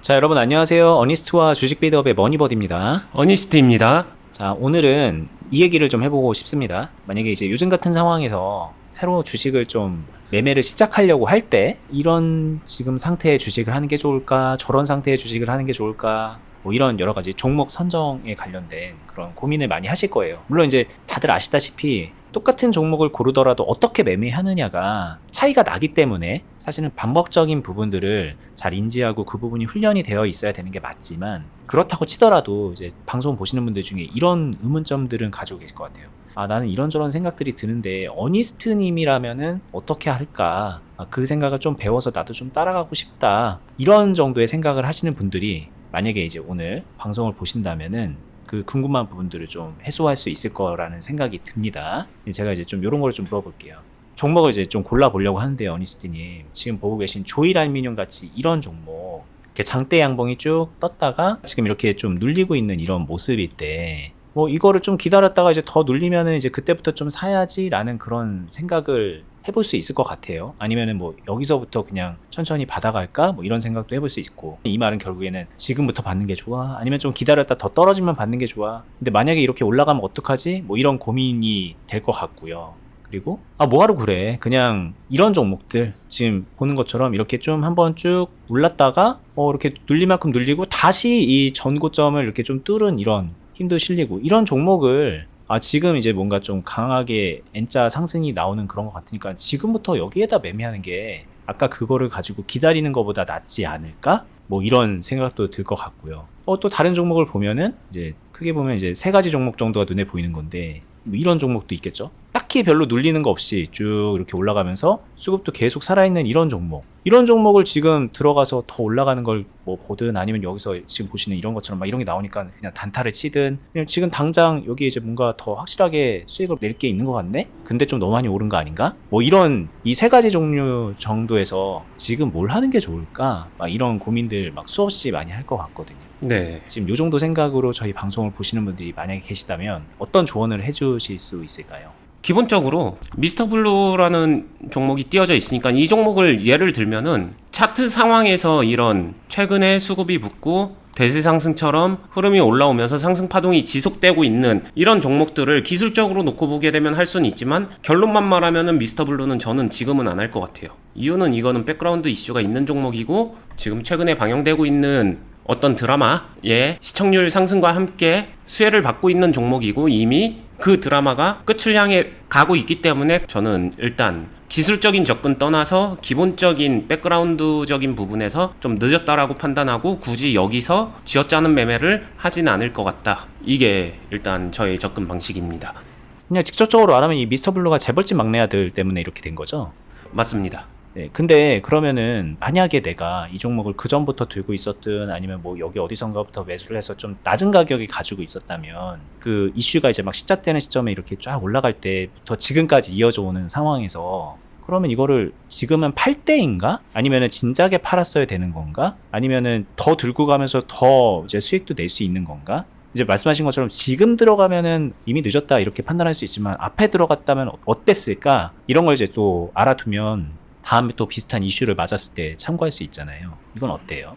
자, 여러분 안녕하세요. 어니스트와 주식 빌드업의 머니버디입니다. 어니스트입니다. 자, 오늘은 이 얘기를 좀 해보고 싶습니다. 만약에 이제 요즘 같은 상황에서 새로 주식을 좀 매매를 시작하려고 할 때 이런 지금 상태의 주식을 하는 게 좋을까? 저런 상태의 주식을 하는 게 좋을까? 뭐 이런 여러 가지 종목 선정에 관련된 그런 고민을 많이 하실 거예요. 물론 이제 다들 아시다시피 똑같은 종목을 고르더라도 어떻게 매매하느냐가 차이가 나기 때문에 사실은 방법적인 부분들을 잘 인지하고 그 부분이 훈련이 되어 있어야 되는 게 맞지만, 그렇다고 치더라도 이제 방송 보시는 분들 중에 이런 의문점들은 가지고 계실 것 같아요. 아, 나는 이런저런 생각들이 드는데 어니스트님이라면은 어떻게 할까? 그 생각을 좀 배워서 나도 좀 따라가고 싶다. 이런 정도의 생각을 하시는 분들이 만약에 이제 오늘 방송을 보신다면은 그 궁금한 부분들을 좀 해소할 수 있을 거라는 생각이 듭니다. 제가 이제 좀 이런 걸 좀 물어볼게요. 종목을 이제 좀 골라보려고 하는데요, 어니스트님. 지금 보고 계신 조일알미늄 같이 이런 종목, 이렇게 장대 양봉이 쭉 떴다가 지금 이렇게 좀 눌리고 있는 이런 모습일 때, 뭐 이거를 좀 기다렸다가 이제 더 눌리면은 이제 그때부터 좀 사야지라는 그런 생각을 해볼 수 있을 것 같아요. 아니면은 뭐 여기서부터 그냥 천천히 받아갈까? 뭐 이런 생각도 해볼 수 있고, 이 말은 결국에는 지금부터 받는 게 좋아? 아니면 좀 기다렸다 더 떨어지면 받는 게 좋아? 근데 만약에 이렇게 올라가면 어떡하지? 뭐 이런 고민이 될 것 같고요. 그리고 뭐하러 그래? 그냥 이런 종목들 지금 보는 것처럼 이렇게 좀 한번 쭉 올랐다가 이렇게 눌릴 만큼 눌리고 다시 이 전고점을 이렇게 좀 뚫은 이런 힘도 실리고 이런 종목을 지금 이제 뭔가 좀 강하게 N자 상승이 나오는 그런 것 같으니까 지금부터 여기에다 매매하는 게 아까 그거를 가지고 기다리는 것보다 낫지 않을까? 뭐 이런 생각도 들 것 같고요. 또 다른 종목을 보면은 이제 크게 보면 이제 세 가지 종목 정도가 눈에 보이는 건데, 뭐 이런 종목도 있겠죠. 딱히 별로 눌리는 거 없이 쭉 이렇게 올라가면서 수급도 계속 살아있는 이런 종목을 지금 들어가서 더 올라가는 걸 뭐 보든, 아니면 여기서 지금 보시는 이런 것처럼 막 이런 게 나오니까 그냥 단타를 치든, 그냥 지금 당장 여기 이제 뭔가 더 확실하게 수익을 낼 게 있는 것 같네? 근데 좀 너무 많이 오른 거 아닌가? 뭐 이런 이 세 가지 종류 정도에서 지금 뭘 하는 게 좋을까? 막 이런 고민들 막 수없이 많이 할 것 같거든요. 네. 지금 요 정도 생각으로 저희 방송을 보시는 분들이 만약에 계시다면 어떤 조언을 해주실 수 있을까요? 기본적으로 미스터블루라는 종목이 띄어져 있으니까 이 종목을 예를 들면은 차트 상황에서 이런 최근에 수급이 붙고 대세 상승처럼 흐름이 올라오면서 상승 파동이 지속되고 있는 이런 종목들을 기술적으로 놓고 보게 되면 할 수는 있지만, 결론만 말하면은 미스터블루는 저는 지금은 안 할 것 같아요. 이유는 이거는 백그라운드 이슈가 있는 종목이고 지금 최근에 방영되고 있는 어떤 드라마의 시청률 상승과 함께 수혜를 받고 있는 종목이고 이미 그 드라마가 끝을 향해 가고 있기 때문에 저는 일단 기술적인 접근 떠나서 기본적인 백그라운드적인 부분에서 좀 늦었다라고 판단하고 굳이 여기서 쥐어짜는 매매를 하진 않을 것 같다. 이게 일단 저의 접근 방식입니다. 그냥 직접적으로 말하면 이 미스터블루가 재벌집 막내 아들 때문에 이렇게 된 거죠? 맞습니다. 네, 근데 그러면은 만약에 내가 이 종목을 그 전부터 들고 있었든, 아니면 뭐 여기 어디선가부터 매수를 해서 좀 낮은 가격에 가지고 있었다면, 그 이슈가 이제 막 시작되는 시점에 이렇게 쫙 올라갈 때부터 지금까지 이어져 오는 상황에서, 그러면 이거를 지금은 팔 때인가? 아니면은 진작에 팔았어야 되는 건가? 아니면은 더 들고 가면서 더 이제 수익도 낼 수 있는 건가? 이제 말씀하신 것처럼 지금 들어가면은 이미 늦었다 이렇게 판단할 수 있지만, 앞에 들어갔다면 어땠을까? 이런 걸 이제 또 알아두면 다음에 또 비슷한 이슈를 맞았을 때 참고할 수 있잖아요. 이건 어때요?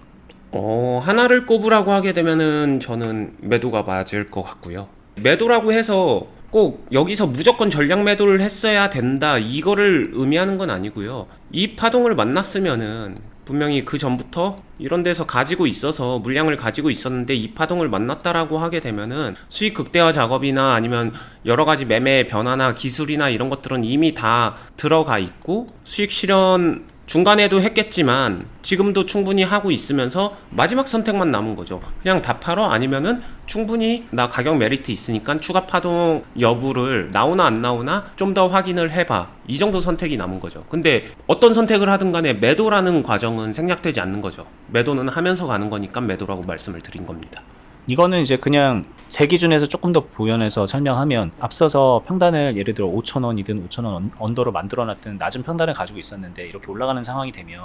하나를 꼽으라고 하게 되면은 저는 매도가 맞을 것 같고요. 매도라고 해서 꼭 여기서 무조건 전량 매도를 했어야 된다 이거를 의미하는 건 아니고요. 이 파동을 만났으면은 분명히 그 전부터 이런 데서 가지고 있어서 물량을 가지고 있었는데 이 파동을 만났다라고 하게 되면은 수익 극대화 작업이나 아니면 여러 가지 매매의 변화나 기술이나 이런 것들은 이미 다 들어가 있고 수익 실현 중간에도 했겠지만 지금도 충분히 하고 있으면서 마지막 선택만 남은 거죠. 그냥 다 팔어? 아니면은 충분히 나 가격 메리트 있으니까 추가 파동 여부를 나오나 안 나오나 좀 더 확인을 해봐. 이 정도 선택이 남은 거죠. 근데 어떤 선택을 하든 간에 매도라는 과정은 생략되지 않는 거죠. 매도는 하면서 가는 거니까 매도라고 말씀을 드린 겁니다. 이거는 이제 그냥 제 기준에서 조금 더 부연해서 설명하면, 앞서서 평단을 예를 들어 5,000원이든 5,000원 언더로 만들어놨든 낮은 평단을 가지고 있었는데 이렇게 올라가는 상황이 되면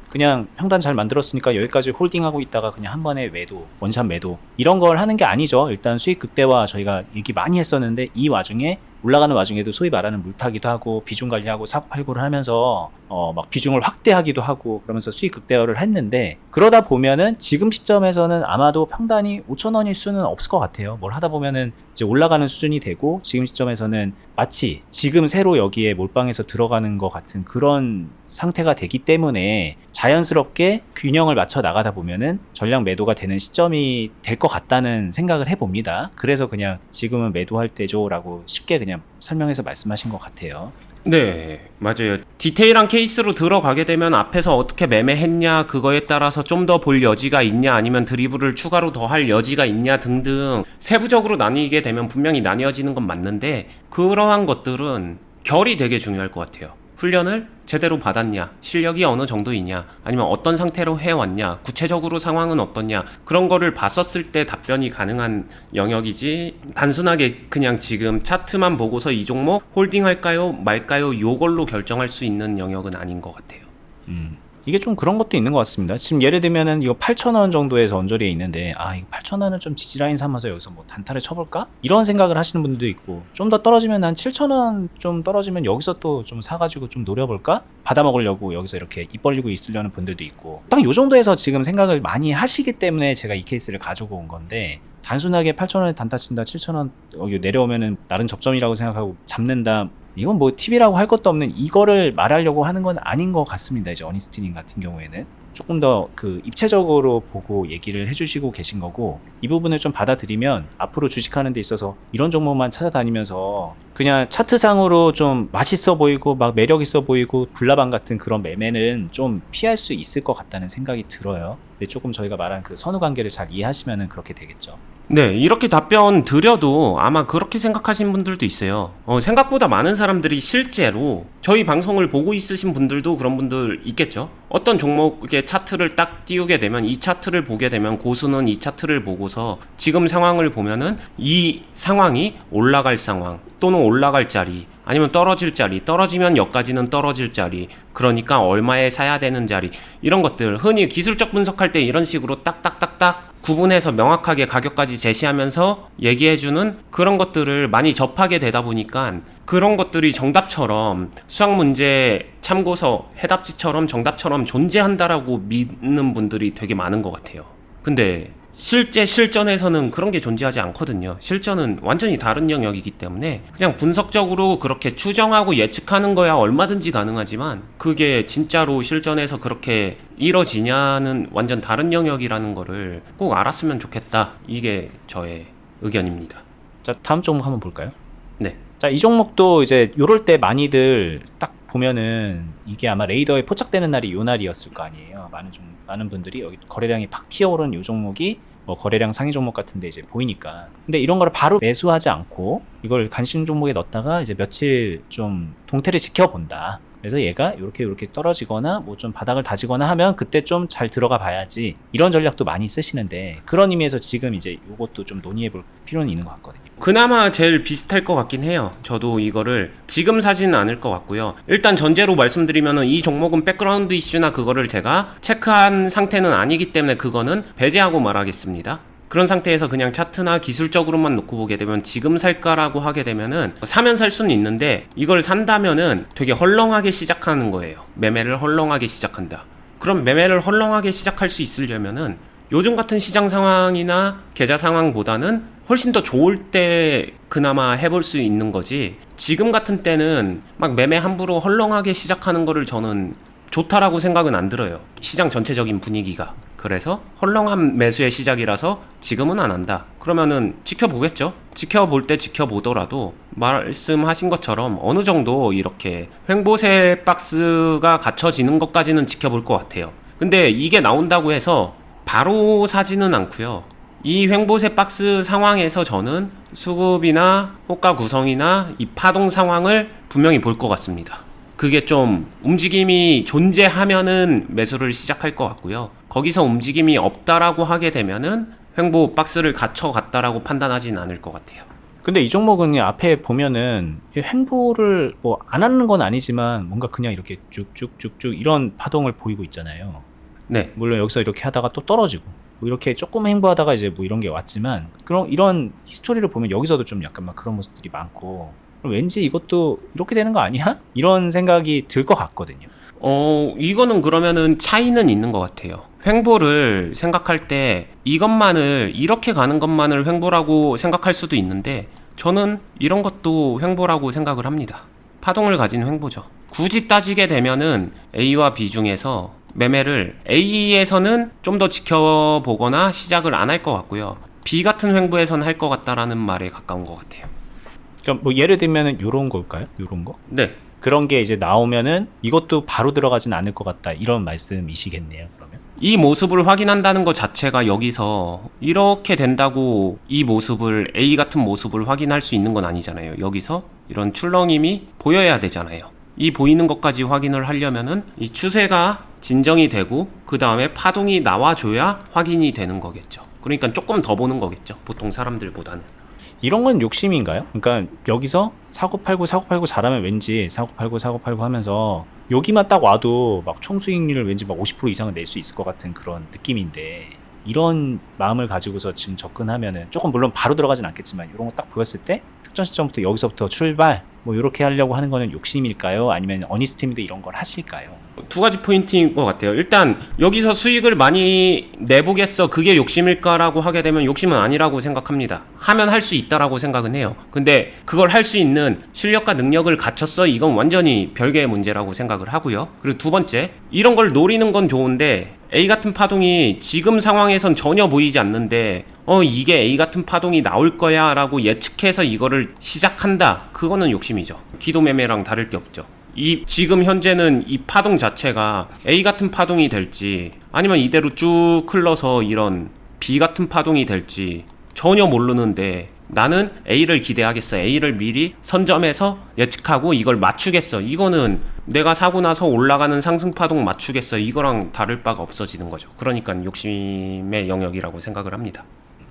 그냥 평단 잘 만들었으니까 여기까지 홀딩하고 있다가 그냥 한 번에 매도, 원샷 매도 이런 걸 하는 게 아니죠. 일단 수익 극대화 저희가 얘기 많이 했었는데 이 와중에 올라가는 와중에도 소위 말하는 물타기도 하고 비중 관리하고 사업 발굴을 하면서 막 비중을 확대하기도 하고 그러면서 수익 극대화를 했는데, 그러다 보면은 지금 시점에서는 아마도 평단이 5,000원일 수는 없을 것 같아요. 뭘 하다 보면은 이제 올라가는 수준이 되고, 지금 시점에서는 마치 지금 새로 여기에 몰빵해서 들어가는 것 같은 그런 상태가 되기 때문에 자연스럽게 균형을 맞춰 나가다 보면은 전량 매도가 되는 시점이 될 것 같다는 생각을 해봅니다. 그래서 그냥 지금은 매도할 때죠 라고 쉽게 그냥 설명해서 말씀하신 것 같아요. 네, 맞아요. 디테일한 케이스로 들어가게 되면 앞에서 어떻게 매매했냐, 그거에 따라서 좀 더 볼 여지가 있냐, 아니면 드리블을 추가로 더 할 여지가 있냐 등등 세부적으로 나뉘게 되면 분명히 나뉘어지는 건 맞는데, 그러한 것들은 결이 되게 중요할 것 같아요. 훈련을 제대로 받았냐, 실력이 어느 정도이냐, 아니면 어떤 상태로 해왔냐, 구체적으로 상황은 어떻냐, 그런 거를 봤었을 때 답변이 가능한 영역이지, 단순하게 그냥 지금 차트만 보고서 이 종목 홀딩할까요 말까요 요걸로 결정할 수 있는 영역은 아닌 것 같아요. 이게 좀 그런 것도 있는 것 같습니다. 지금 예를 들면은 이거 8,000원 정도에서 언저리에 있는데, 이거 8,000원은 좀 지지라인 삼아서 여기서 뭐 단타를 쳐볼까? 이런 생각을 하시는 분들도 있고, 좀 더 떨어지면 한 7,000원 좀 떨어지면 여기서 또 좀 사가지고 좀 노려볼까? 받아먹으려고 여기서 이렇게 입 벌리고 있으려는 분들도 있고, 딱 요 정도에서 지금 생각을 많이 하시기 때문에 제가 이 케이스를 가지고 온 건데, 단순하게 8,000원에 단타 친다, 7,000원 여기 내려오면은 나름 접점이라고 생각하고 잡는다, 이건 뭐 팁이라고 할 것도 없는 이거를 말하려고 하는 건 아닌 것 같습니다. 이제 어니스티님 같은 경우에는 조금 더 그 입체적으로 보고 얘기를 해주시고 계신 거고, 이 부분을 좀 받아들이면 앞으로 주식하는 데 있어서 이런 종목만 찾아다니면서 그냥 차트상으로 좀 맛있어 보이고 막 매력 있어 보이고 불나방 같은 그런 매매는 좀 피할 수 있을 것 같다는 생각이 들어요. 근데 조금 저희가 말한 그 선후 관계를 잘 이해하시면은 그렇게 되겠죠. 네, 이렇게 답변 드려도 아마 그렇게 생각하시는 분들도 있어요. 생각보다 많은 사람들이 실제로 저희 방송을 보고 있으신 분들도 그런 분들 있겠죠. 어떤 종목의 차트를 딱 띄우게 되면, 이 차트를 보게 되면 고수는 이 차트를 보고서 지금 상황을 보면은 이 상황이 올라갈 상황 또는 올라갈 자리, 아니면 떨어질 자리, 떨어지면 여기까지는 떨어질 자리, 그러니까 얼마에 사야 되는 자리, 이런 것들 흔히 기술적 분석할 때 이런 식으로 딱딱딱딱 구분해서 명확하게 가격까지 제시하면서 얘기해주는 그런 것들을 많이 접하게 되다 보니까, 그런 것들이 정답처럼 수학문제 참고서 해답지처럼 정답처럼 존재한다라고 믿는 분들이 되게 많은 것 같아요. 근데 실제 실전에서는 그런 게 존재하지 않거든요. 실전은 완전히 다른 영역이기 때문에 그냥 분석적으로 그렇게 추정하고 예측하는 거야 얼마든지 가능하지만, 그게 진짜로 실전에서 그렇게 이뤄지냐는 완전 다른 영역이라는 거를 꼭 알았으면 좋겠다. 이게 저의 의견입니다. 자, 다음 종목 한번 볼까요? 네. 자, 이 종목도 이제 요럴 때 많이들 딱 보면은 이게 아마 레이더에 포착되는 날이 요 날이었을 거 아니에요. 많은 분들이 여기 거래량이 팍 튀어오른 요 종목이 뭐 거래량 상위 종목 같은데 이제 보이니까. 근데 이런 거를 바로 매수하지 않고 이걸 관심 종목에 넣었다가 이제 며칠 좀 동태를 지켜본다. 그래서 얘가 이렇게 떨어지거나 뭐 좀 바닥을 다지거나 하면 그때 좀 잘 들어가 봐야지, 이런 전략도 많이 쓰시는데, 그런 의미에서 지금 이제 이것도 좀 논의해 볼 필요는 있는 것 같거든요. 그나마 제일 비슷할 것 같긴 해요. 저도 이거를 지금 사지는 않을 것 같고요. 일단 전제로 말씀드리면은 이 종목은 백그라운드 이슈나 그거를 제가 체크한 상태는 아니기 때문에 그거는 배제하고 말하겠습니다. 그런 상태에서 그냥 차트나 기술적으로만 놓고 보게 되면, 지금 살까라고 하게 되면은 사면 살 수는 있는데, 이걸 산다면은 되게 헐렁하게 시작하는 거예요. 매매를 헐렁하게 시작한다. 그럼 매매를 헐렁하게 시작할 수 있으려면은 요즘 같은 시장 상황이나 계좌 상황보다는 훨씬 더 좋을 때 그나마 해볼 수 있는 거지, 지금 같은 때는 막 매매 함부로 헐렁하게 시작하는 거를 저는 좋다라고 생각은 안 들어요. 시장 전체적인 분위기가. 그래서 헐렁한 매수의 시작이라서 지금은 안 한다. 그러면은 지켜보겠죠. 지켜볼 때 지켜보더라도 말씀하신 것처럼 어느 정도 이렇게 횡보세 박스가 갖춰지는 것까지는 지켜볼 것 같아요. 근데 이게 나온다고 해서 바로 사지는 않고요. 이 횡보세 박스 상황에서 저는 수급이나 호가 구성이나 이 파동 상황을 분명히 볼 것 같습니다. 그게 좀 움직임이 존재하면은 매수를 시작할 것 같고요. 거기서 움직임이 없다라고 하게 되면은 횡보 박스를 갖춰갔다라고 판단하진 않을 것 같아요. 근데 이 종목은 앞에 보면은 횡보를 뭐 안 하는 건 아니지만 뭔가 그냥 이렇게 쭉쭉쭉쭉 이런 파동을 보이고 있잖아요. 네. 물론 여기서 이렇게 하다가 또 떨어지고 뭐 이렇게 조금 횡보하다가 이제 뭐 이런 게 왔지만, 그럼 이런 히스토리를 보면 여기서도 좀 약간 막 그런 모습들이 많고, 그럼 왠지 이것도 이렇게 되는 거 아니야? 이런 생각이 들 것 같거든요. 이거는 그러면은 차이는 있는 것 같아요. 횡보를 생각할 때 이것만을, 이렇게 가는 것만을 횡보라고 생각할 수도 있는데, 저는 이런 것도 횡보라고 생각을 합니다. 파동을 가진 횡보죠. 굳이 따지게 되면은 A와 B 중에서 매매를 A에서는 좀 더 지켜보거나 시작을 안 할 것 같고요. B 같은 횡보에서는 할 것 같다라는 말에 가까운 것 같아요. 그럼 뭐 예를 들면은 요런 걸까요? 요런 거? 네. 그런 게 이제 나오면은 이것도 바로 들어가진 않을 것 같다. 이런 말씀이시겠네요, 그러면. 이 모습을 확인한다는 것 자체가 여기서 이렇게 된다고 이 모습을, A 같은 모습을 확인할 수 있는 건 아니잖아요. 여기서 이런 출렁임이 보여야 되잖아요. 이 보이는 것까지 확인을 하려면은 이 추세가 진정이 되고 그 다음에 파동이 나와줘야 확인이 되는 거겠죠. 그러니까 조금 더 보는 거겠죠. 보통 사람들보다는. 이런 건 욕심인가요? 그러니까 여기서 사고 팔고 잘하면 왠지 사고 팔고 하면서 여기만 딱 와도 막 총수익률을 왠지 막 50% 이상은 낼 수 있을 것 같은 그런 느낌인데, 이런 마음을 가지고서 지금 접근하면은 조금 물론 바로 들어가진 않겠지만 이런 거 딱 보였을 때 특정 시점부터 여기서부터 출발 뭐 이렇게 하려고 하는 거는 욕심일까요? 아니면 어니스트님도 이런 걸 하실까요? 두 가지 포인트인 것 같아요. 일단 여기서 수익을 많이 내보겠어, 그게 욕심일까라고 하게 되면 욕심은 아니라고 생각합니다. 하면 할 수 있다라고 생각은 해요. 근데 그걸 할 수 있는 실력과 능력을 갖췄어, 이건 완전히 별개의 문제라고 생각을 하고요. 그리고 두 번째, 이런 걸 노리는 건 좋은데 A 같은 파동이 지금 상황에선 전혀 보이지 않는데 이게 A 같은 파동이 나올 거야 라고 예측해서 이거를 시작한다, 그거는 욕심이죠. 기도매매랑 다를 게 없죠. 지금 현재는 이 파동 자체가 A 같은 파동이 될지 아니면 이대로 쭉 흘러서 이런 B 같은 파동이 될지 전혀 모르는데, 나는 A를 기대하겠어, A를 미리 선점해서 예측하고 이걸 맞추겠어, 이거는 내가 사고 나서 올라가는 상승파동 맞추겠어, 이거랑 다를 바가 없어지는 거죠. 그러니까 욕심의 영역이라고 생각을 합니다.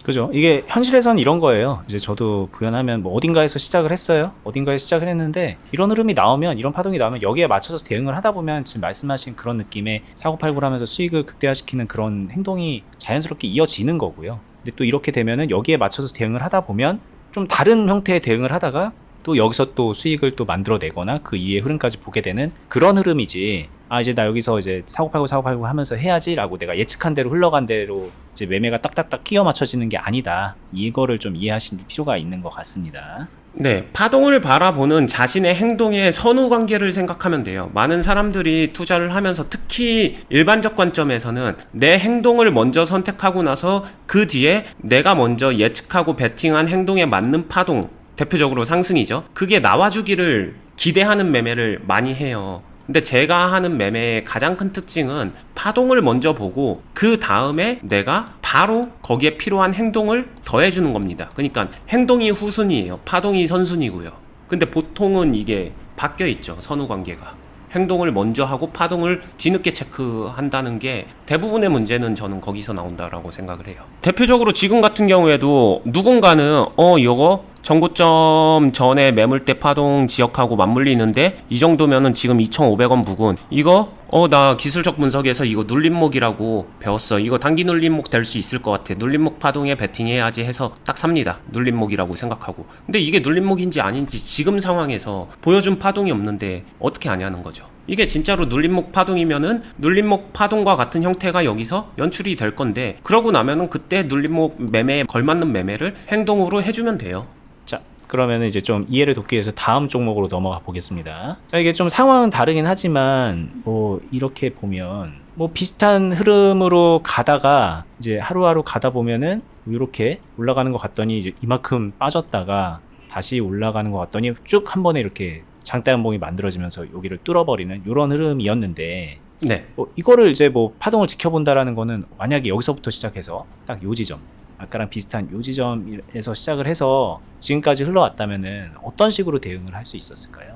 그죠? 이게 현실에선 이런 거예요. 이제 저도 구현하면 뭐 어딘가에서 시작을 했어요. 어딘가에서 시작을 했는데 이런 흐름이 나오면, 이런 파동이 나오면 여기에 맞춰서 대응을 하다 보면 지금 말씀하신 그런 느낌의 사고팔고를 하면서 수익을 극대화시키는 그런 행동이 자연스럽게 이어지는 거고요. 근데 또 이렇게 되면은 여기에 맞춰서 대응을 하다 보면 좀 다른 형태의 대응을 하다가 또 여기서 또 수익을 또 만들어내거나 그 이후의 흐름까지 보게 되는 그런 흐름이지, 이제 나 여기서 이제 사고 팔고 하면서 해야지 라고 내가 예측한 대로 흘러간 대로 이제 매매가 딱딱딱 끼워 맞춰지는 게 아니다. 이거를 좀 이해하실 필요가 있는 것 같습니다. 네, 파동을 바라보는 자신의 행동의 선후 관계를 생각하면 돼요. 많은 사람들이 투자를 하면서 특히 일반적 관점에서는 내 행동을 먼저 선택하고 나서 그 뒤에 내가 먼저 예측하고 베팅한 행동에 맞는 파동, 대표적으로 상승이죠. 그게 나와주기를 기대하는 매매를 많이 해요. 근데 제가 하는 매매의 가장 큰 특징은 파동을 먼저 보고 그 다음에 내가 바로 거기에 필요한 행동을 더해주는 겁니다. 그러니까 행동이 후순위예요. 파동이 선순위고요. 근데 보통은 이게 바뀌어 있죠, 선후 관계가. 행동을 먼저 하고 파동을 뒤늦게 체크한다는 게 대부분의 문제는 저는 거기서 나온다라고 생각을 해요. 대표적으로 지금 같은 경우에도 누군가는 이거 전고점 전에 매물대 파동 지역하고 맞물리는데 이 정도면은 지금 2,500원 부근, 이거 나 기술적 분석에서 이거 눌림목이라고 배웠어, 이거 단기 눌림목 될 수 있을 것 같아, 눌림목 파동에 베팅해야지 해서 딱 삽니다. 눌림목이라고 생각하고. 근데 이게 눌림목인지 아닌지 지금 상황에서 보여준 파동이 없는데 어떻게 아냐는 거죠. 이게 진짜로 눌림목 파동이면은 눌림목 파동과 같은 형태가 여기서 연출이 될 건데, 그러고 나면은 그때 눌림목 매매에 걸맞는 매매를 행동으로 해주면 돼요. 자, 그러면 이제 좀 이해를 돕기 위해서 다음 종목으로 넘어가 보겠습니다. 자, 이게 좀 상황은 다르긴 하지만 뭐 이렇게 보면 뭐 비슷한 흐름으로 가다가 이제 하루하루 가다 보면은 이렇게 올라가는 것 같더니 이제 이만큼 빠졌다가 다시 올라가는 것 같더니 쭉 한 번에 이렇게 장대 한봉이 만들어지면서 여기를 뚫어버리는 이런 흐름이었는데, 네. 이거를 이제 뭐 파동을 지켜본다라는 거는 만약에 여기서부터 시작해서 딱 요 지점, 아까랑 비슷한 요 지점에서 시작을 해서 지금까지 흘러왔다면은 어떤 식으로 대응을 할 수 있었을까요?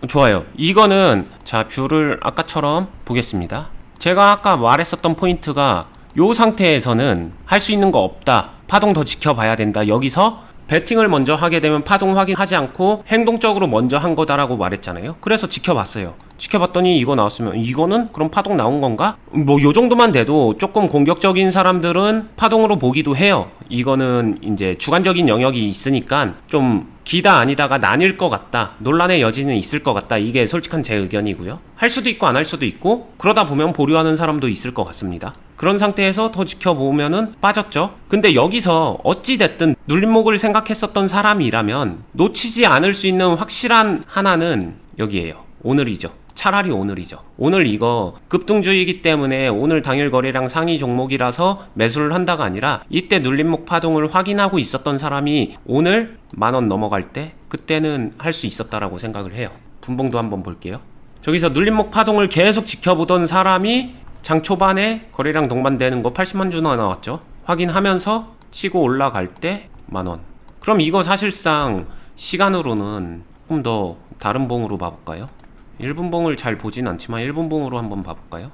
좋아요. 이거는 자, 뷰를 아까처럼 보겠습니다. 제가 아까 말했었던 포인트가 요 상태에서는 할 수 있는 거 없다, 파동 더 지켜봐야 된다, 여기서 베팅을 먼저 하게 되면 파동 확인하지 않고 행동적으로 먼저 한 거다라고 말했잖아요. 그래서 지켜봤어요. 지켜봤더니 이거 나왔으면 이거는 그럼 파동 나온 건가? 뭐 요 정도만 돼도 조금 공격적인 사람들은 파동으로 보기도 해요. 이거는 이제 주관적인 영역이 있으니까 좀 기다 아니다가 나뉠 것 같다, 논란의 여지는 있을 것 같다, 이게 솔직한 제 의견이고요. 할 수도 있고 안 할 수도 있고, 그러다 보면 보류하는 사람도 있을 것 같습니다. 그런 상태에서 더 지켜보면은 빠졌죠. 근데 여기서 어찌됐든 눌림목을 생각했었던 사람이라면 놓치지 않을 수 있는 확실한 하나는 여기에요. 오늘이죠. 차라리 오늘이죠. 오늘 이거 급등주이기 때문에 오늘 당일 거래량 상위 종목이라서 매수를 한다가 아니라 이때 눌림목 파동을 확인하고 있었던 사람이 오늘 10,000원 넘어갈 때 그때는 할 수 있었다라고 생각을 해요. 분봉도 한번 볼게요. 저기서 눌림목 파동을 계속 지켜보던 사람이 장 초반에 거래량 동반되는 거 80만 주나 나왔죠. 확인하면서 치고 올라갈 때 10,000원. 그럼 이거 사실상 시간으로는 조금 더 다른 봉으로 봐볼까요? 1분봉을 잘 보진 않지만 1분봉으로 한번 봐볼까요?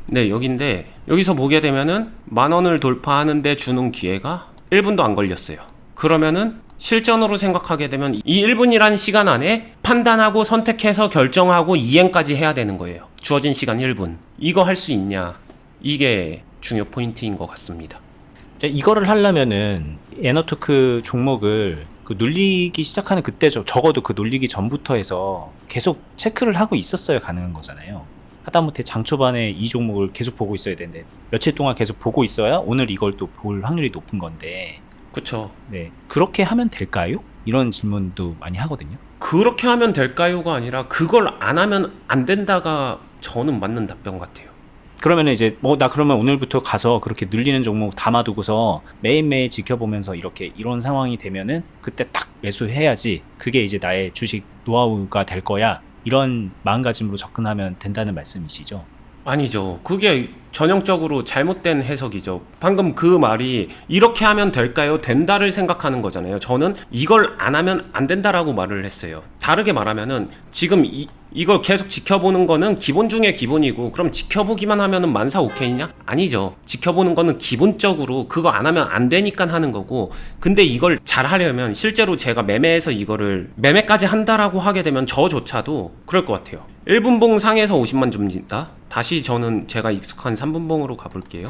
네, 여긴데 여기서 보게 되면은 10,000원을 돌파하는데 주는 기회가 1분도 안 걸렸어요. 그러면은 실전으로 생각하게 되면 이 1분이란 시간 안에 판단하고 선택해서 결정하고 이행까지 해야 되는 거예요. 주어진 시간 1분. 이거 할 수 있냐? 이게 중요 포인트인 것 같습니다. 이거를 하려면은 에너토크 종목을 그 눌리기 시작하는 그때 적어도 그 눌리기 전부터 해서 계속 체크를 하고 있었어야 가능한 거잖아요. 하다못해 장 초반에 이 종목을 계속 보고 있어야 되는데 며칠 동안 계속 보고 있어야 오늘 이걸 또 볼 확률이 높은 건데. 그쵸. 네, 그렇게 하면 될까요? 이런 질문도 많이 하거든요. 그렇게 하면 될까요가 아니라 그걸 안 하면 안 된다가 저는 맞는 답변 같아요. 그러면 이제 나 그러면 오늘부터 가서 그렇게 눌리는 종목 담아두고서 매일매일 지켜보면서 이런 상황이 되면은 그때 딱 매수해야지, 그게 이제 나의 주식 노하우가 될 거야, 이런 마음가짐으로 접근하면 된다는 말씀이시죠? 아니죠. 그게 전형적으로 잘못된 해석이죠. 방금 그 말이 이렇게 하면 될까요? 된다를 생각하는 거잖아요. 저는 이걸 안 하면 안 된다라고 말을 했어요. 다르게 말하면은 지금 이걸 계속 지켜보는 거는 기본 중에 기본이고, 그럼 지켜보기만 하면은 만사 오케이냐? 아니죠. 지켜보는 거는 기본적으로 그거 안 하면 안 되니까 하는 거고, 근데 이걸 잘 하려면 실제로 제가 매매해서 이거를 매매까지 한다라고 하게 되면 저조차도 그럴 것 같아요. 1분봉 상에서 50만 줍니다. 다시 저는 제가 익숙한 3분봉으로 가볼게요.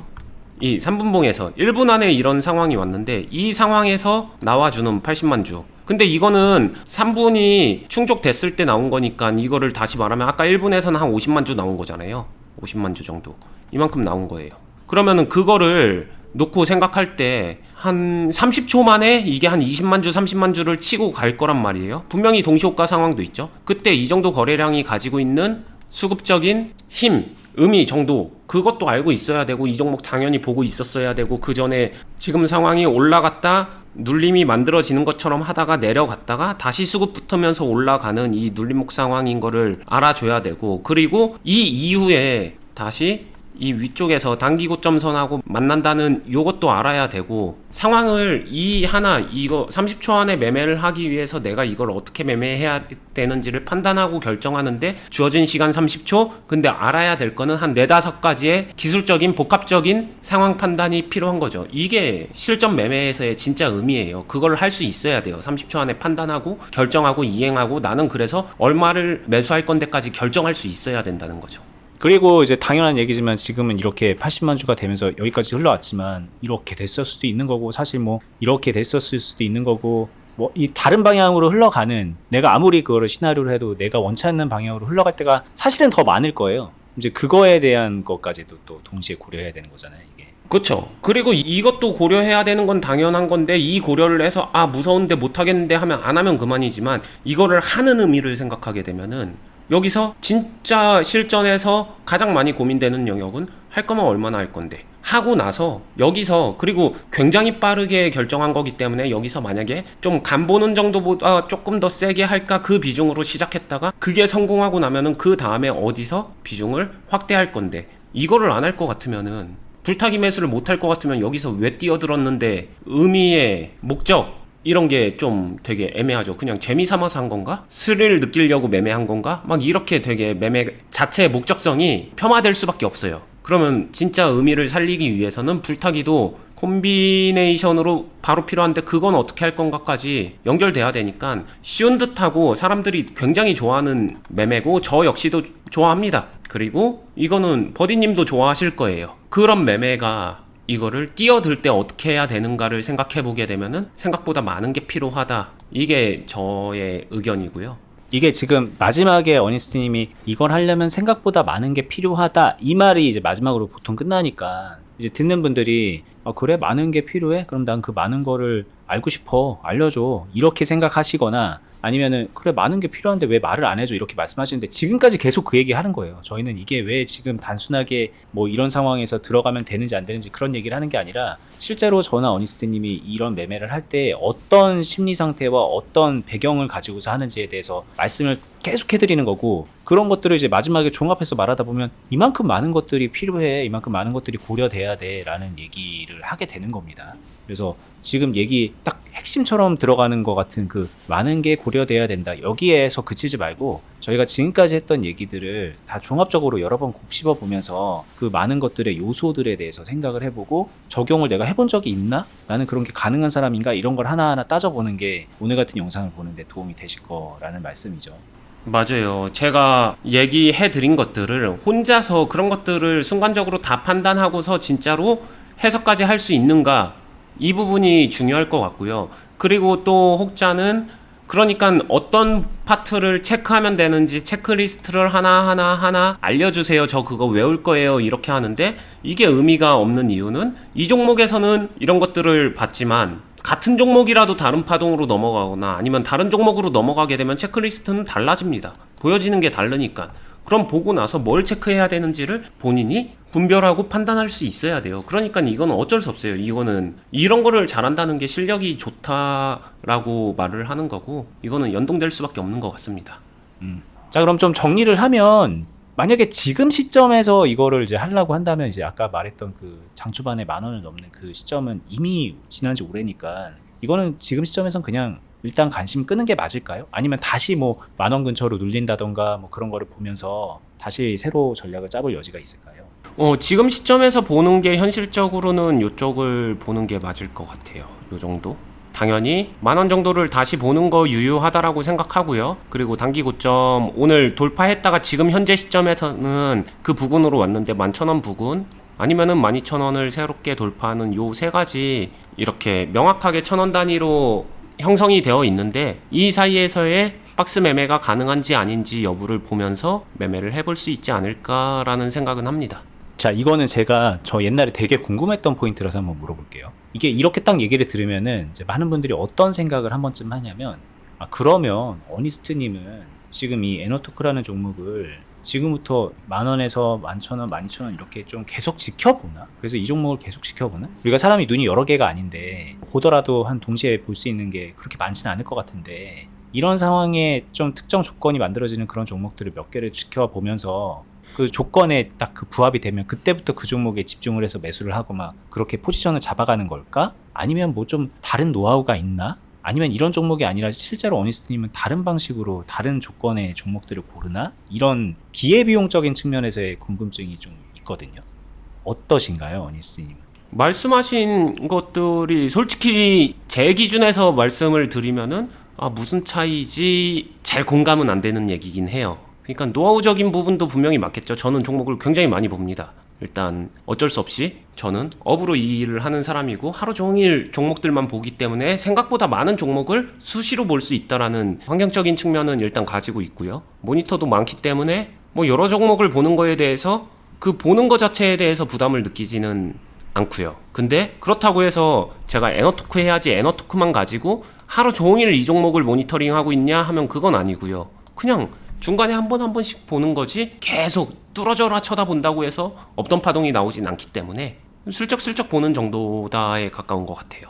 이 3분봉에서 1분 안에 이런 상황이 왔는데 이 상황에서 나와주는 80만 주. 근데 이거는 3분이 충족됐을 때 나온 거니까 이거를 다시 말하면 아까 1분에서는 한 50만 주 나온 거잖아요. 50만 주 정도. 이만큼 나온 거예요. 그러면은 그거를 놓고 생각할 때 한 30초 만에 이게 한 20만 주, 30만 주를 치고 갈 거란 말이에요. 분명히 동시호가 상황도 있죠. 그때 이 정도 거래량이 가지고 있는 수급적인 힘, 의미 정도, 그것도 알고 있어야 되고, 이 종목 당연히 보고 있었어야 되고, 그 전에 지금 상황이 올라갔다 눌림이 만들어지는 것처럼 하다가 내려갔다가 다시 수급 붙으면서 올라가는 이 눌림목 상황인 거를 알아줘야 되고, 그리고 이 이후에 다시 이 위쪽에서 단기 고점선하고 만난다는 요것도 알아야 되고, 상황을 이거 30초 안에 매매를 하기 위해서 내가 이걸 어떻게 매매해야 되는지를 판단하고 결정하는데 주어진 시간 30초, 근데 알아야 될 거는 한 4-5가지의 기술적인 복합적인 상황 판단이 필요한 거죠. 이게 실전 매매에서의 진짜 의미예요. 그걸 할 수 있어야 돼요. 30초 안에 판단하고 결정하고 이행하고, 나는 그래서 얼마를 매수할 건데까지 결정할 수 있어야 된다는 거죠. 그리고 이제 당연한 얘기지만 지금은 이렇게 80만 주가 되면서 여기까지 흘러왔지만 이렇게 됐을 수도 있는 거고, 사실 이렇게 됐었을 수도 있는 거고, 이 다른 방향으로 흘러가는, 내가 아무리 그거를 시나리오를 해도 내가 원치 않는 방향으로 흘러갈 때가 사실은 더 많을 거예요. 이제 그거에 대한 것까지도 또 동시에 고려해야 되는 거잖아요, 이게. 그렇죠. 그리고 이것도 고려해야 되는 건 당연한 건데, 이 고려를 해서 무서운데 못하겠는데 하면 안 하면 그만이지만, 이거를 하는 의미를 생각하게 되면은 여기서 진짜 실전에서 가장 많이 고민되는 영역은 할 거면 얼마나 할 건데, 하고 나서 여기서, 그리고 굉장히 빠르게 결정한 거기 때문에 여기서 만약에 좀 간 보는 정도보다 조금 더 세게 할까, 그 비중으로 시작했다가 그게 성공하고 나면은 그 다음에 어디서 비중을 확대할 건데, 이거를 안 할 것 같으면은, 불타기 매수를 못 할 것 같으면 여기서 왜 뛰어들었는데, 의미의 목적 이런 게 좀 되게 애매하죠. 그냥 재미 삼아서 한 건가? 스릴 느끼려고 매매한 건가? 막 이렇게 되게 매매 자체의 목적성이 폄하될 수밖에 없어요. 그러면 진짜 의미를 살리기 위해서는 불타기도 콤비네이션으로 바로 필요한데 그건 어떻게 할 건가까지 연결돼야 되니까 쉬운 듯하고 사람들이 굉장히 좋아하는 매매고 저 역시도 좋아합니다. 그리고 이거는 버디님도 좋아하실 거예요. 그런 매매가 이거를 뛰어들 때 어떻게 해야 되는가를 생각해 보게 되면은 생각보다 많은 게 필요하다. 이게 저의 의견이고요. 이게 지금 마지막에 어니스트님이 이걸 하려면 생각보다 많은 게 필요하다 이 말이 이제 마지막으로 보통 끝나니까 이제 듣는 분들이 그래 많은 게 필요해? 그럼 난 그 많은 거를 알고 싶어 알려줘 이렇게 생각하시거나 아니면은 그래 많은 게 필요한데 왜 말을 안 해줘 이렇게 말씀하시는데 지금까지 계속 그 얘기 하는 거예요. 저희는 이게 왜 지금 단순하게 뭐 이런 상황에서 들어가면 되는지 안 되는지 그런 얘기를 하는 게 아니라 실제로 저나 어니스트님이 이런 매매를 할 때 어떤 심리 상태와 어떤 배경을 가지고서 하는지에 대해서 말씀을 계속 해드리는 거고 그런 것들을 이제 마지막에 종합해서 말하다 보면 이만큼 많은 것들이 필요해 이만큼 많은 것들이 고려돼야 돼 라는 얘기를 하게 되는 겁니다. 그래서 지금 얘기 딱 핵심처럼 들어가는 것 같은 그 많은 게 고려돼야 된다 여기에서 그치지 말고 저희가 지금까지 했던 얘기들을 다 종합적으로 여러 번 곱씹어 보면서 그 많은 것들의 요소들에 대해서 생각을 해보고 적용을 내가 해본 적이 있나? 나는 그런 게 가능한 사람인가? 이런 걸 하나하나 따져보는 게 오늘 같은 영상을 보는데 도움이 되실 거라는 말씀이죠. 맞아요. 제가 얘기해 드린 것들을 혼자서 그런 것들을 순간적으로 다 판단하고서 진짜로 해석까지 할 수 있는가? 이 부분이 중요할 것 같고요. 그리고 또 혹자는 그러니까 어떤 파트를 체크하면 되는지 체크리스트를 하나 알려주세요. 저 그거 외울 거예요. 이렇게 하는데 이게 의미가 없는 이유는 이 종목에서는 이런 것들을 봤지만 같은 종목이라도 다른 파동으로 넘어가거나 아니면 다른 종목으로 넘어가게 되면 체크리스트는 달라집니다. 보여지는 게 다르니까. 그럼 보고 나서 뭘 체크해야 되는지를 본인이 분별하고 판단할 수 있어야 돼요. 그러니까 이거는 어쩔 수 없어요. 이거는 이런 거를 잘한다는 게 실력이 좋다라고 말을 하는 거고 이거는 연동될 수밖에 없는 것 같습니다. 자 그럼 좀 정리를 하면 만약에 지금 시점에서 이거를 이제 하려고 한다면 이제 아까 말했던 그 장초반에 10,000원을 넘는 그 시점은 이미 지난 지 오래니까 이거는 지금 시점에선 그냥 일단 관심 끄는 게 맞을까요? 아니면 다시 뭐 10,000원 근처로 눌린다던가 뭐 그런 거를 보면서 다시 새로 전략을 짜볼 여지가 있을까요? 지금 시점에서 보는 게 현실적으로는 이쪽을 보는 게 맞을 것 같아요. 요 정도? 당연히 10,000원 정도를 다시 보는 거 유효하다라고 생각하고요. 그리고 단기 고점 오늘 돌파했다가 지금 현재 시점에서는 그 부근으로 왔는데 11,000원 부근 아니면은 12,000원을 새롭게 돌파하는 요 세 가지 이렇게 명확하게 1,000원 단위로 형성이 되어 있는데 이 사이에서의 박스 매매가 가능한지 아닌지 여부를 보면서 매매를 해볼 수 있지 않을까라는 생각은 합니다. 자 이거는 제가 저 옛날에 되게 궁금했던 포인트라서 한번 물어볼게요. 이게 이렇게 딱 얘기를 들으면은 이제 많은 분들이 어떤 생각을 한 번쯤 하냐면 그러면 어니스트님은 지금 이 에너토크라는 종목을 지금부터 10,000원에서 11,000원, 12,000원 이렇게 좀 계속 지켜보나? 그래서 이 종목을 계속 지켜보나? 우리가 사람이 눈이 여러 개가 아닌데 보더라도 한 동시에 볼 수 있는 게 그렇게 많지는 않을 것 같은데 이런 상황에 좀 특정 조건이 만들어지는 그런 종목들을 몇 개를 지켜보면서 그 조건에 딱 그 부합이 되면 그때부터 그 종목에 집중을 해서 매수를 하고 막 그렇게 포지션을 잡아가는 걸까? 아니면 뭐 좀 다른 노하우가 있나? 아니면 이런 종목이 아니라 실제로 어니스트님은 다른 방식으로 다른 조건의 종목들을 고르나? 이런 기회비용적인 측면에서의 궁금증이 좀 있거든요. 어떠신가요, 어니스트님은? 말씀하신 것들이 솔직히 제 기준에서 말씀을 드리면은 무슨 차이지 잘 공감은 안 되는 얘기긴 해요. 그러니까 노하우적인 부분도 분명히 맞겠죠. 저는 종목을 굉장히 많이 봅니다. 일단 어쩔 수 없이 저는 업으로 이 일을 하는 사람이고 하루 종일 종목들만 보기 때문에 생각보다 많은 종목을 수시로 볼 수 있다라는 환경적인 측면은 일단 가지고 있고요. 모니터도 많기 때문에 뭐 여러 종목을 보는 거에 대해서 그 보는 거 자체에 대해서 부담을 느끼지는 않고요. 근데 그렇다고 해서 제가 에너토크 해야지 에너토크만 가지고 하루 종일 이 종목을 모니터링하고 있냐 하면 그건 아니고요. 그냥 중간에 한 번씩 보는 거지 계속 뚫어져라 쳐다본다고 해서 없던 파동이 나오진 않기 때문에 슬쩍슬쩍 보는 정도다에 가까운 것 같아요.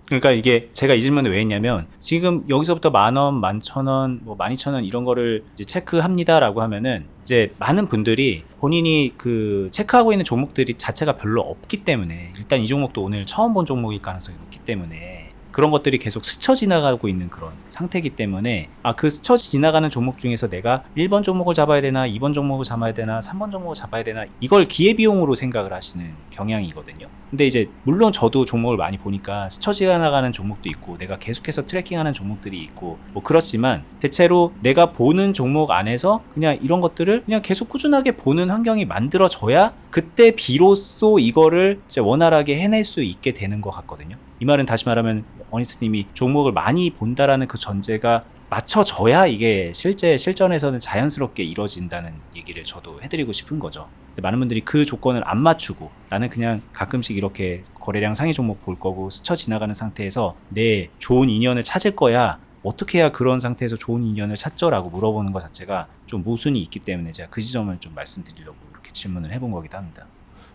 그러니까 이게 제가 이 질문을 왜 했냐면 지금 여기서부터 10,000원, 11,000원, 뭐 12,000원 이런 거를 이제 체크합니다라고 하면은 이제 많은 분들이 본인이 그 체크하고 있는 종목들이 자체가 별로 없기 때문에 일단 이 종목도 오늘 처음 본 종목일 가능성이 높기 때문에 그런 것들이 계속 스쳐 지나가고 있는 그런 상태이기 때문에 그 스쳐 지나가는 종목 중에서 내가 1번 종목을 잡아야 되나 2번 종목을 잡아야 되나 3번 종목을 잡아야 되나 이걸 기회비용으로 생각을 하시는 경향이거든요. 근데 이제 물론 저도 종목을 많이 보니까 스쳐 지나가는 종목도 있고 내가 계속해서 트래킹하는 종목들이 있고 뭐 그렇지만 대체로 내가 보는 종목 안에서 그냥 이런 것들을 그냥 계속 꾸준하게 보는 환경이 만들어져야 그때 비로소 이거를 이제 원활하게 해낼 수 있게 되는 것 같거든요. 이 말은 다시 말하면 어니스님이 종목을 많이 본다라는 그 전제가 맞춰져야 이게 실전에서는 자연스럽게 이루어진다는 얘기를 저도 해드리고 싶은 거죠. 근데 많은 분들이 그 조건을 안 맞추고 나는 그냥 가끔씩 이렇게 거래량 상위 종목 볼 거고 스쳐 지나가는 상태에서 내 좋은 인연을 찾을 거야. 어떻게 해야 그런 상태에서 좋은 인연을 찾죠라고 물어보는 것 자체가 좀 모순이 있기 때문에 제가 그 지점을 좀 말씀드리려고 이렇게 질문을 해본 거기도 합니다.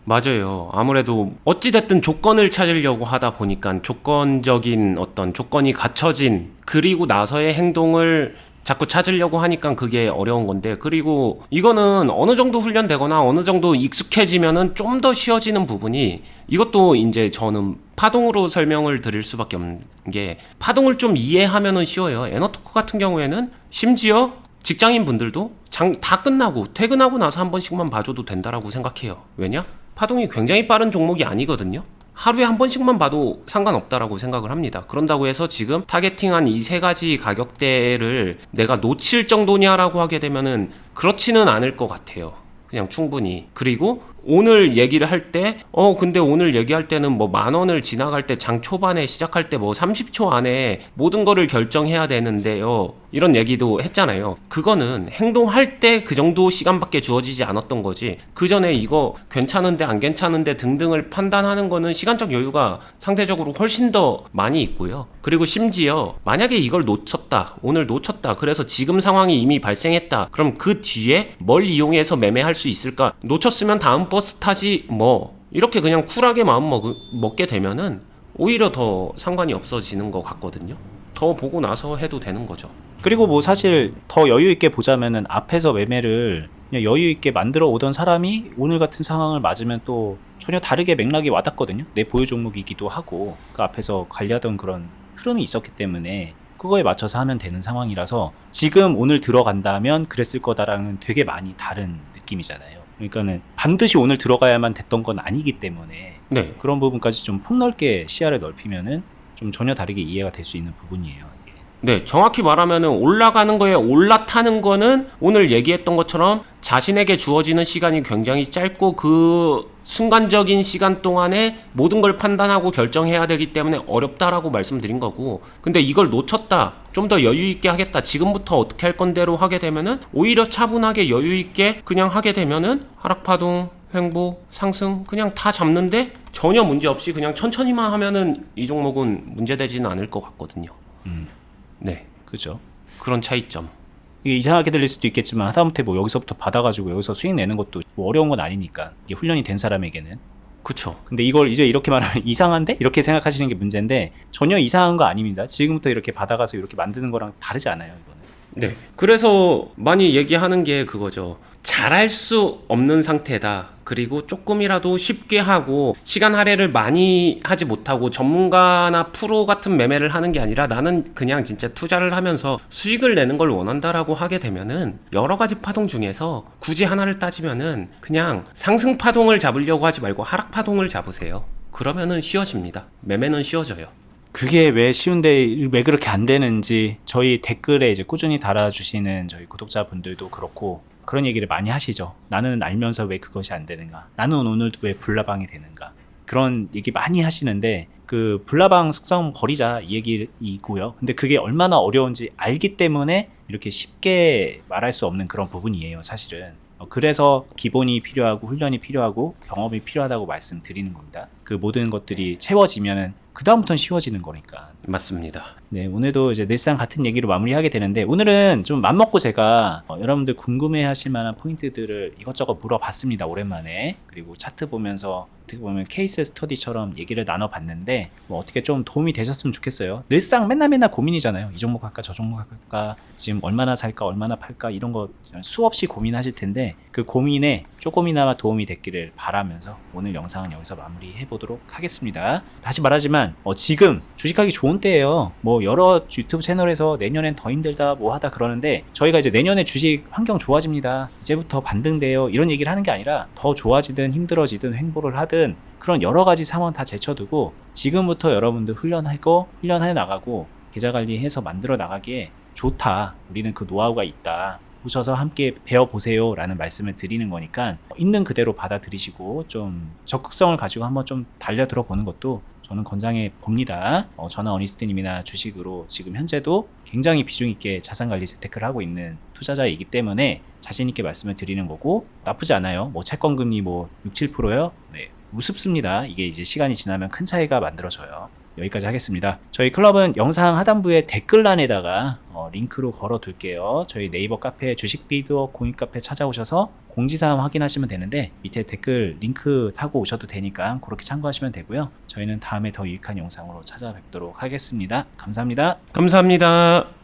맞아요. 아무래도 어찌됐든 조건을 찾으려고 하다 보니까 조건적인 어떤 조건이 갖춰진 그리고 나서의 행동을 자꾸 찾으려고 하니까 그게 어려운 건데, 그리고 이거는 어느 정도 훈련되거나 어느 정도 익숙해지면은 좀 더 쉬워지는 부분이, 이것도 이제 저는 파동으로 설명을 드릴 수밖에 없는 게, 파동을 좀 이해하면은 쉬워요. 에너토크 같은 경우에는 심지어 직장인 분들도 다 끝나고 퇴근하고 나서 한 번씩만 봐줘도 된다라고 생각해요. 왜냐? 파동이 굉장히 빠른 종목이 아니거든요. 하루에 한 번씩만 봐도 상관없다라고 생각을 합니다. 그런다고 해서 지금 타겟팅한 이 세 가지 가격대를 내가 놓칠 정도냐라고 하게 되면은 그렇지는 않을 것 같아요. 그냥 충분히. 그리고 오늘 얘기를 할 때 근데 오늘 얘기할 때는 뭐 10,000원을 지나갈 때 장 초반에 시작할 때 뭐 30초 안에 모든 거를 결정해야 되는데요, 이런 얘기도 했잖아요. 그거는 행동할 때 그 정도 시간밖에 주어지지 않았던 거지, 그 전에 이거 괜찮은데 안 괜찮은데 등등을 판단하는 거는 시간적 여유가 상대적으로 훨씬 더 많이 있고요. 그리고 심지어 만약에 이걸 놓쳤다, 오늘 놓쳤다, 그래서 지금 상황이 이미 발생했다, 그럼 그 뒤에 뭘 이용해서 매매할 수 있을까? 놓쳤으면 다음 버스 타지 뭐, 이렇게 그냥 쿨하게 마음 먹게 되면은 오히려 더 상관이 없어지는 것 같거든요. 더 보고 나서 해도 되는 거죠. 그리고 뭐 사실 더 여유 있게 보자면은 앞에서 매매를 그냥 여유 있게 만들어 오던 사람이 오늘 같은 상황을 맞으면 또 전혀 다르게 맥락이 와닿거든요. 내 보유 종목이기도 하고 그 앞에서 관리하던 그런 흐름이 있었기 때문에 그거에 맞춰서 하면 되는 상황이라서 지금 오늘 들어간다면 그랬을 거다라는 되게 많이 다른 느낌이잖아요. 그러니까는 반드시 오늘 들어가야만 됐던 건 아니기 때문에 네. 그런 부분까지 좀 폭넓게 시야를 넓히면은 좀 전혀 다르게 이해가 될 수 있는 부분이에요. 이게. 네, 정확히 말하면은 올라가는 거에 올라타는 거는 오늘 얘기했던 것처럼 자신에게 주어지는 시간이 굉장히 짧고 그 순간적인 시간 동안에 모든 걸 판단하고 결정해야 되기 때문에 어렵다라고 말씀드린 거고, 근데 이걸 놓쳤다, 좀 더 여유 있게 하겠다, 지금부터 어떻게 할 건데로 하게 되면은 오히려 차분하게 여유 있게 그냥 하게 되면은 하락파동, 횡보, 상승 그냥 다 잡는데 전혀 문제 없이 그냥 천천히만 하면은 이 종목은 문제되지는 않을 것 같거든요. 네, 그죠? 그런 차이점. 이게 이상하게 들릴 수도 있겠지만 하다못해 뭐 여기서부터 받아가지고 여기서 수익 내는 것도 뭐 어려운 건 아니니까, 이게 훈련이 된 사람에게는. 그쵸. 근데 이걸 이제 이렇게 말하면 이상한데? 이렇게 생각하시는 게 문제인데 전혀 이상한 거 아닙니다. 지금부터 이렇게 받아가서 이렇게 만드는 거랑 다르지 않아요, 이거는. 네. 그래서 많이 얘기하는 게 그거죠. 잘할 수 없는 상태다. 그리고 조금이라도 쉽게 하고 시간 할애를 많이 하지 못하고 전문가나 프로 같은 매매를 하는 게 아니라 나는 그냥 진짜 투자를 하면서 수익을 내는 걸 원한다라고 하게 되면은 여러 가지 파동 중에서 굳이 하나를 따지면은 그냥 상승 파동을 잡으려고 하지 말고 하락 파동을 잡으세요. 그러면은 쉬워집니다. 매매는 쉬워져요. 그게 왜 쉬운데 왜 그렇게 안 되는지 저희 댓글에 이제 꾸준히 달아주시는 저희 구독자분들도 그렇고 그런 얘기를 많이 하시죠. 나는 알면서 왜 그것이 안 되는가? 나는 오늘 왜 불나방이 되는가? 그런 얘기 많이 하시는데 그 불나방 습성 버리자 이 얘기이고요. 근데 그게 얼마나 어려운지 알기 때문에 이렇게 쉽게 말할 수 없는 그런 부분이에요, 사실은. 그래서 기본이 필요하고 훈련이 필요하고 경험이 필요하다고 말씀드리는 겁니다. 그 모든 것들이 채워지면은 그 다음부터는 쉬워지는 거니까. 맞습니다. 네, 오늘도 이제 늘상 같은 얘기로 마무리하게 되는데 오늘은 좀 맘먹고 제가 여러분들 궁금해하실 만한 포인트들을 이것저것 물어봤습니다, 오랜만에. 그리고 차트 보면서 어떻게 보면 케이스 스터디처럼 얘기를 나눠봤는데 뭐 어떻게 좀 도움이 되셨으면 좋겠어요. 늘상 맨날 고민이잖아요. 이 종목 할까 저 종목 할까, 지금 얼마나 살까 얼마나 팔까 이런 거 수없이 고민하실 텐데 그 고민에 조금이나마 도움이 됐기를 바라면서 오늘 영상은 여기서 마무리해 보도록 하겠습니다. 다시 말하지만 지금 주식하기 좋은 때예요. 뭐 여러 유튜브 채널에서 내년엔 더 힘들다 뭐 하다 그러는데 저희가 이제 내년에 주식 환경 좋아집니다. 이제부터 반등돼요. 이런 얘기를 하는 게 아니라 더 좋아지든 힘들어지든 횡보를 하든 그런 여러 가지 상황 다 제쳐두고 지금부터 여러분들 훈련해 나가고 계좌 관리해서 만들어 나가기에 좋다. 우리는 그 노하우가 있다. 오셔서 함께 배워보세요 라는 말씀을 드리는 거니까 있는 그대로 받아들이시고 좀 적극성을 가지고 한번 좀 달려들어 보는 것도 저는 권장해 봅니다. 저나 어니스트님이나 주식으로 지금 현재도 굉장히 비중 있게 자산관리 재테크를 하고 있는 투자자이기 때문에 자신 있게 말씀을 드리는 거고 나쁘지 않아요. 뭐 채권금리 뭐 6, 7%요? 네, 우습습니다. 이게 이제 시간이 지나면 큰 차이가 만들어져요. 여기까지 하겠습니다. 저희 클럽은 영상 하단부에 댓글란에다가 링크로 걸어 둘게요. 저희 네이버 카페 주식비디오 공익 카페 찾아오셔서 공지사항 확인하시면 되는데 밑에 댓글 링크 타고 오셔도 되니까 그렇게 참고하시면 되고요. 저희는 다음에 더 유익한 영상으로 찾아뵙도록 하겠습니다. 감사합니다. 감사합니다.